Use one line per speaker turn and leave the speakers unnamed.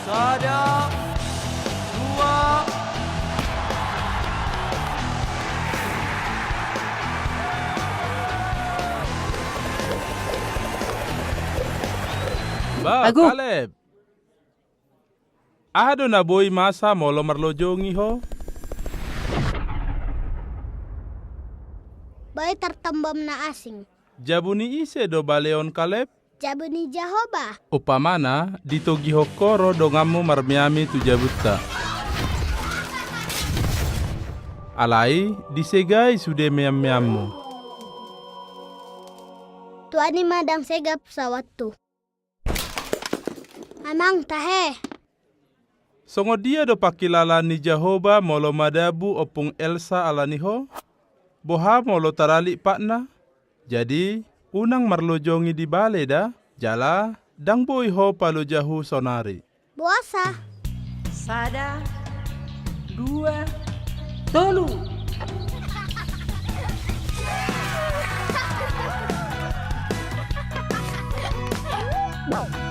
Sada, dua,
Ba,
Agu.
Caleb. Ado na boy masa molo marlojongi ho.
Boy tertembam na asing.
Jabuni ise do baleon Caleb.
Jabu ni Jehovah.
Upamana ditogi hokoro dongamu marmiami tu jabuta. Alai disegai sude meam-meammu.
Tuani madang segap sawatu. Amang tahe.
Songo dia do pakilala ni Jehovah molo madabu opung Elsa alaniho. Boha molo tarali pakna. Jadi unang marlojongi di bale da. Jala dang boy ho palo jahu sonari.
Buasa.
Sada, dua, tolu.
Wow.